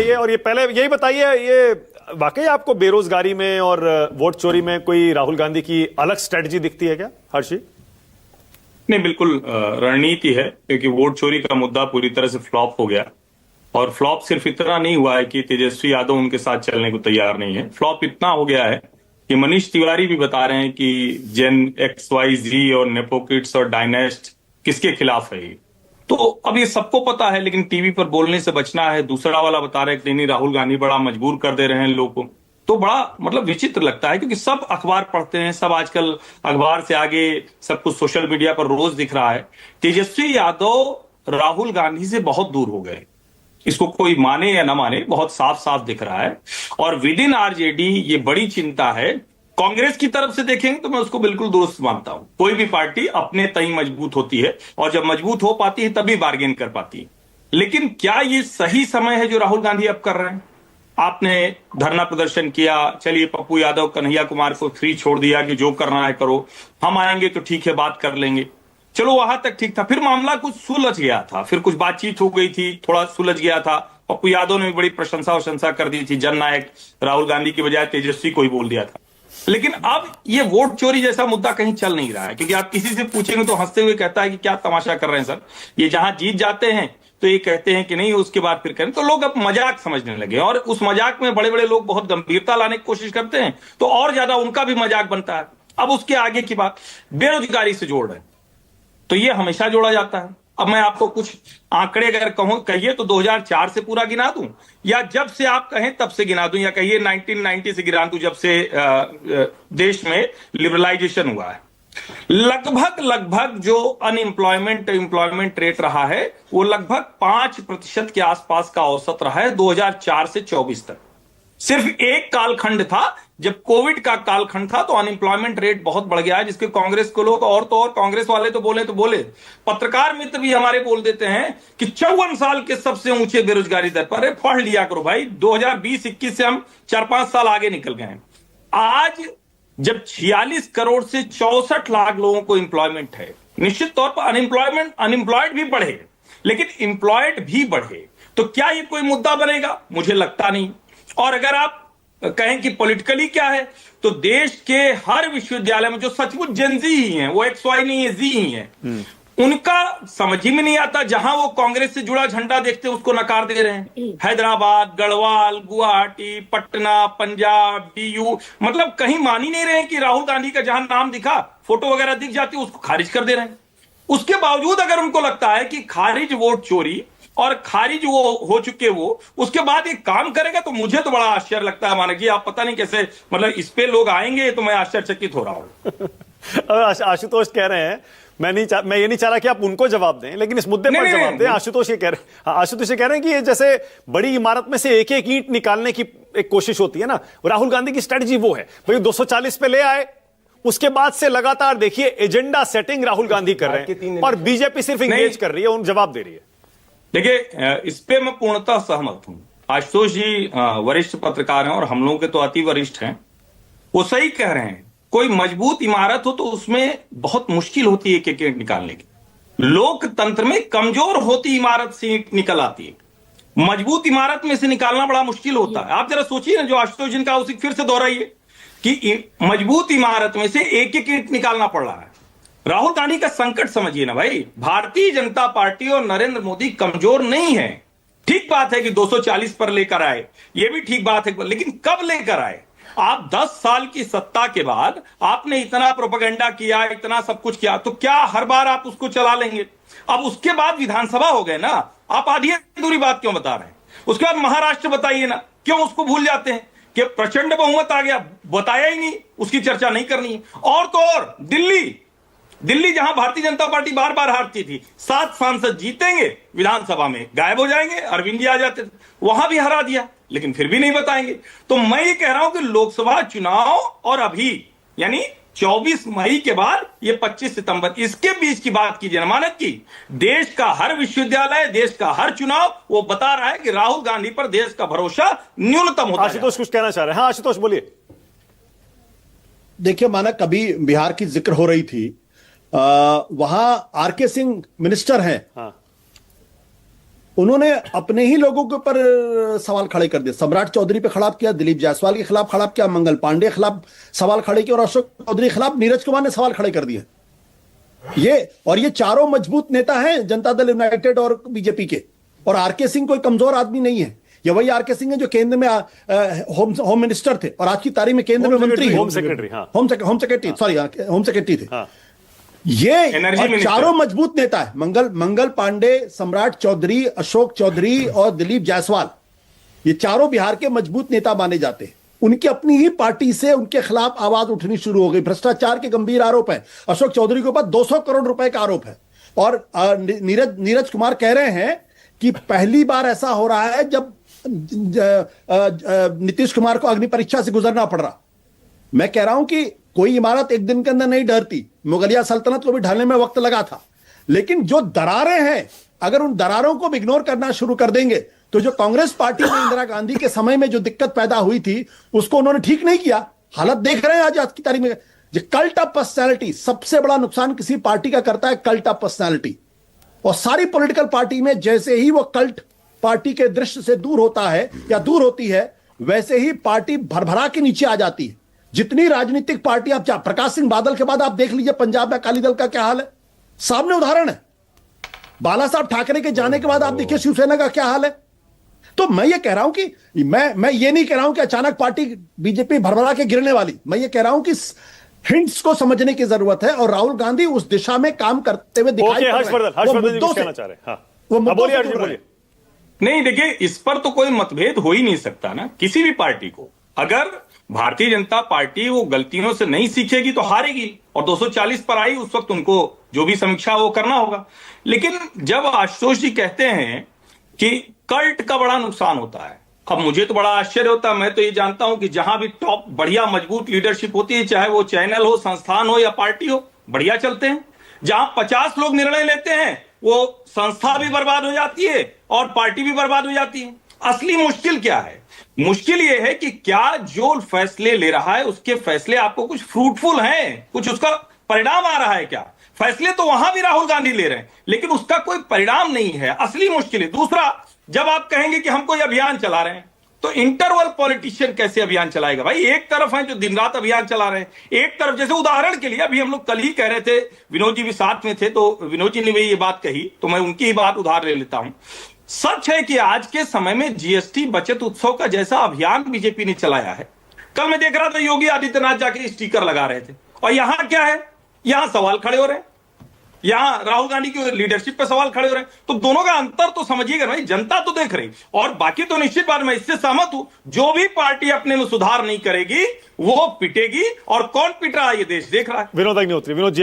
ये और ये पहले यही बताइए, ये वाकई आपको बेरोजगारी में और वोट चोरी में कोई राहुल गांधी की अलग स्ट्रेटजी दिखती है क्या हर्षी? नहीं, बिल्कुल रणनीति है, क्योंकि वोट चोरी का मुद्दा पूरी तरह से फ्लॉप हो गया। और फ्लॉप सिर्फ इतना नहीं हुआ है कि तेजस्वी यादव उनके साथ चलने को तैयार नहीं है, फ्लॉप इतना हो गया है कि मनीष तिवारी भी बता रहे हैं कि जेन XYZ और नेपोकिड्स और डायनेस्ट किसके खिलाफ है ये। तो अब ये सबको पता है, लेकिन टीवी पर बोलने से बचना है। दूसरा वाला बता रहे हैं कि नहीं, राहुल गांधी बड़ा मजबूर कर दे रहे हैं लोगों को। तो बड़ा मतलब विचित्र लगता है, क्योंकि सब अखबार पढ़ते हैं, सब आजकल अखबार से आगे सब कुछ सोशल मीडिया पर रोज दिख रहा है। तेजस्वी यादव राहुल गांधी से बहुत दूर हो गए, इसको कोई माने या ना माने, बहुत साफ साफ दिख रहा है। और विद इन आरजेडी ये बड़ी चिंता है। कांग्रेस की तरफ से देखेंगे तो मैं उसको बिल्कुल दुरुस्त मानता हूं। कोई भी पार्टी अपने तई मजबूत होती है, और जब मजबूत हो पाती है तभी बार्गेन कर पाती है। लेकिन क्या ये सही समय है जो राहुल गांधी अब कर रहे हैं? आपने धरना प्रदर्शन किया, चलिए पप्पू यादव कन्हैया कुमार को फ्री छोड़ दिया कि जो करना है करो, हम आएंगे तो ठीक है बात कर लेंगे। चलो वहां तक ठीक था, फिर मामला कुछ सुलझ गया था, फिर कुछ बातचीत हो गई थी, थोड़ा सुलझ गया था। पप्पू यादव ने भी बड़ी प्रशंसा कर दी थी, जननायक राहुल गांधी की बजाय तेजस्वी को ही बोल दिया था। लेकिन अब ये वोट चोरी जैसा मुद्दा कहीं चल नहीं रहा है, क्योंकि आप किसी से पूछेंगे तो हंसते हुए कहता है कि क्या तमाशा कर रहे हैं सर, ये जहां जीत जाते हैं तो ये कहते हैं कि नहीं, उसके बाद फिर करें। तो लोग अब मजाक समझने लगे, और उस मजाक में बड़े बड़े लोग बहुत गंभीरता लाने की कोशिश करते हैं, तो और ज्यादा उनका भी मजाक बनता है। अब उसके आगे की बात बेरोजगारी से जोड़ रहे हैं, तो ये हमेशा जोड़ा जाता है। अब मैं आपको कुछ आंकड़े अगर कहूं, कहिए तो 2004 से पूरा गिना दूं, या जब से आप कहें तब से गिना दूं, या कहिए 1990 से गिना दूं, जब से देश में लिबरलाइजेशन हुआ है। लगभग जो एम्प्लॉयमेंट रेट रहा है वो लगभग 5% के आसपास का औसत रहा है 2004 से 24 तक। सिर्फ एक कालखंड था जब कोविड का कालखंड था, तो अनएम्प्लॉयमेंट रेट बहुत बढ़ गया है, जिसके कांग्रेस को लोग, और तो और कांग्रेस वाले तो बोले, पत्रकार मित्र भी हमारे बोल देते हैं कि 54 साल के सबसे ऊंचे बेरोजगारी दर पर। पढ़ लिया करो भाई, 2020-21 से हम 4-5 साल आगे निकल गए हैं। आज जब 46 करोड़ से 64 लाख लोगों को एम्प्लॉयमेंट है, निश्चित तौर पर अनएम्प्लॉयड भी बढ़े, लेकिन एम्प्लॉयड भी बढ़े, तो क्या ये कोई मुद्दा बनेगा? मुझे लगता नहीं। और अगर आप कहें कि पॉलिटिकली क्या है, तो देश के हर विश्वविद्यालय में जो सचमुच जेनजी ही हैं, वो XY नहीं है, जी ही हैं, उनका समझ ही में नहीं आता, जहां वो कांग्रेस से जुड़ा झंडा देखते हैं उसको नकार दे रहे हैं। हैदराबाद, गढ़वाल, गुवाहाटी, पटना, पंजाब, DU, मतलब कहीं मान ही नहीं रहे हैं कि राहुल गांधी का जहां नाम दिखा, फोटो वगैरह दिख जाती है, उसको खारिज कर दे रहे हैं। उसके बावजूद अगर उनको लगता है कि खारिज वोट चोरी और खारिज वो हो चुके, वो उसके बाद एक काम करेगा, तो मुझे तो बड़ा आश्चर्य लगता है। माना कि आप पता नहीं कैसे, मतलब इस पे लोग आएंगे, तो मैं आश्चर्यचकित हो रहा हूं। आशुतोष कह रहे हैं, मैं ये नहीं चाह रहा कि आप उनको जवाब दें, लेकिन इस मुद्दे पर जवाब दें। आशुतोष ये कह रहे हैं कि ये जैसे बड़ी इमारत में से एक एक ईंट निकालने की एक कोशिश होती है ना, राहुल गांधी की स्ट्रेटजी वो है, भाई 240 पे ले आए, उसके बाद से लगातार देखिए एजेंडा सेटिंग राहुल गांधी कर रहे हैं, और बीजेपी सिर्फ इंगेज कर रही है, उन जवाब दे रही है। देखिए, इस पे मैं पूर्णतः सहमत हूं। आशुतोष जी वरिष्ठ पत्रकार हैं, और हम लोग के तो अति वरिष्ठ हैं। वो सही कह रहे हैं, कोई मजबूत इमारत हो तो उसमें बहुत मुश्किल होती है एक एक निकालने की। लोकतंत्र में कमजोर होती इमारत से निकल आती है, मजबूत इमारत में से निकालना बड़ा मुश्किल होता है। आप जरा सोचिए ना, जो आशुतोष जी का उसी फिर से दोहराइए कि मजबूत इमारत में से एक एक ईंट निकालना पड़ रहा है। राहुल गांधी का संकट समझिए ना भाई, भारतीय जनता पार्टी और नरेंद्र मोदी कमजोर नहीं है। ठीक बात है कि 240 पर लेकर आए, ये भी ठीक बात है, लेकिन कब लेकर आए? आप 10 साल की सत्ता के बाद आपने इतना प्रोपेगेंडा किया, इतना सब कुछ किया, तो क्या हर बार आप उसको चला लेंगे? अब उसके बाद विधानसभा हो गए ना, आप आधी अधूरी बात क्यों बता रहे हैं? उसके बाद महाराष्ट्र बताइए ना, क्यों उसको भूल जाते हैं कि प्रचंड बहुमत आ गया, बताया ही नहीं, उसकी चर्चा नहीं करनी है। और तो और दिल्ली जहां भारतीय जनता पार्टी बार बार हारती थी, 7 सांसद जीतेंगे, विधानसभा में गायब हो जाएंगे, अरविंद जी आ जाते थे, वहां भी हरा दिया, लेकिन फिर भी नहीं बताएंगे। तो मैं ये कह रहा हूं कि लोकसभा चुनाव और अभी यानी 24 मई के बाद ये 25 सितंबर, इसके बीच की बात कीजिए, जमानत की। देश का हर विश्वविद्यालय, देश का हर चुनाव वो बता रहा है कि राहुल गांधी पर देश का भरोसा न्यूनतम होता है। आशुतोष कुछ कहना चाह रहे हैं? हाँ आशुतोष बोलिए। देखिए, माना कभी बिहार की जिक्र हो रही थी, वहां RK सिंह मिनिस्टर हैं। हाँ। उन्होंने अपने ही लोगों के ऊपर सवाल खड़े कर दिए। सम्राट चौधरी पे खिलाफ किया, दिलीप जायसवाल के खिलाफ खिलाफ किया, मंगल पांडे के खिलाफ सवाल खड़े किए और अशोक चौधरी के खिलाफ नीरज कुमार ने सवाल खड़े कर दिए। ये चारों मजबूत नेता हैं जनता दल यूनाइटेड और बीजेपी के। और आरके सिंह कोई कमजोर आदमी नहीं है। ये वही आरके सिंह है जो केंद्र में होम मिनिस्टर थे और आज की तारीख में केंद्र में मंत्री हैं। होम सेक्रेटरी, हाँ। Home secretary, sorry, home secretary थे। हाँ। ये एनर्जी और मिनिस्टर। चारों मजबूत नेता है। मंगल पांडे, सम्राट चौधरी, अशोक चौधरी और दिलीप जायसवाल, ये चारों बिहार के मजबूत नेता माने जाते हैं। उनकी अपनी ही पार्टी से उनके खिलाफ आवाज उठनी शुरू हो गई। भ्रष्टाचार के गंभीर आरोप है। अशोक चौधरी के ऊपर 200 करोड़ रुपए का आरोप है। और नीरज कुमार कह रहे हैं कि पहली बार ऐसा हो रहा है जब नीतीश कुमार को अग्नि परीक्षा से गुजरना पड़ रहा। मैं कह रहा हूं कि कोई इमारत एक दिन के अंदर नहीं ढहती। मुगलिया सल्तनत को भी ढहने में वक्त लगा था। लेकिन जो दरारें हैं, अगर उन दरारों को इग्नोर करना शुरू कर देंगे तो जो कांग्रेस पार्टी में इंदिरा गांधी के समय में जो दिक्कत पैदा हुई थी उसको उन्होंने ठीक नहीं किया। हालत देख रहे हैं आज की तारीख में। जो कल्ट ऑफ पर्सनैलिटी, सबसे बड़ा नुकसान किसी पार्टी का करता है कल्ट ऑफ पर्सनैलिटी। और सारी पॉलिटिकल पार्टी में जैसे ही वो कल्ट पार्टी के दृश्य से दूर होता है या दूर होती है, वैसे ही पार्टी भरभरा के नीचे आ जाती है। जितनी राजनीतिक पार्टी आप प्रकाश सिंह बादल के बाद आप देख लीजिए पंजाब में अकाली दल का क्या हाल है, सामने उदाहरण है। बाला साहब ठाकरे के जाने के बाद आप देखिए शिवसेना का क्या हाल है। तो मैं ये कह रहा हूं कि मैं ये नहीं कह रहा हूं कि अचानक पार्टी बीजेपी भरभरा के गिरने वाली। मैं ये कह रहा हूं कि हिंट्स को समझने की जरूरत है और राहुल गांधी उस दिशा में काम करते हुए दिखाई पड़ रहे हैं। हर्षवर्धन जी कुछ कहना चाह रहे हैं। हाँ। वो मुद्दों बोलिए से अर्जुन, जुड़ रहे बोलिए। हैं। नहीं, देखिए, इस पर तो कोई मतभेद हो ही नहीं सकता ना किसी भी पार्टी को। अगर भारतीय जनता पार्टी वो गलतियों से नहीं सीखेगी तो हारेगी। और 240 पर आई उस वक्त उनको जो भी समीक्षा वो करना होगा। लेकिन जब आशुतोष जी कहते हैं कि कल्ट का बड़ा नुकसान होता है, अब मुझे तो बड़ा आश्चर्य होता है। मैं तो ये जानता हूं कि जहां भी टॉप बढ़िया मजबूत लीडरशिप होती है, चाहे वो चैनल हो, संस्थान हो या पार्टी हो, बढ़िया चलते हैं। जहां 50 लोग निर्णय लेते हैं वो संस्था भी बर्बाद हो जाती है और पार्टी भी बर्बाद हो जाती है। असली मुश्किल क्या है? मुश्किल यह है कि क्या जो फैसले ले रहा है उसके फैसले आपको कुछ फ्रूटफुल हैं, कुछ उसका परिणाम आ रहा है क्या? फैसले तो वहां भी राहुल गांधी ले रहे हैं लेकिन उसका कोई परिणाम नहीं है। असली मुश्किल है। दूसरा, जब आप कहेंगे कि हम कोई अभियान चला रहे हैं तो इंटरवल पॉलिटिशियन कैसे अभियान चलाएगा? भाई, एक तरफ है जो दिन रात अभियान चला रहे हैं, एक तरफ जैसे उदाहरण के लिए अभी हम लोग कल ही कह रहे थे, विनोद जी भी साथ में थे, तो विनोद जी ने भी ये बात कही तो मैं उनकी ही बात उधार ले लेता हूं। सच है कि आज के समय में जीएसटी बचत उत्सव का जैसा अभियान बीजेपी ने चलाया है। कल मैं देख रहा था योगी आदित्यनाथ जाके स्टिकर लगा रहे थे और यहां क्या है, यहां सवाल खड़े हो रहे हैं, यहां राहुल गांधी की लीडरशिप पे सवाल खड़े हो रहे हैं। तो दोनों का अंतर तो समझिएगा भाई, जनता तो देख रही। और बाकी तो निश्चित बात मैं इससे सहमत हूं, जो भी पार्टी अपने में सुधार नहीं करेगी वो पिटेगी। और कौन पिट रहा है ये देश देख रहा है। विनोद अग्निहोत्री, विनोद जी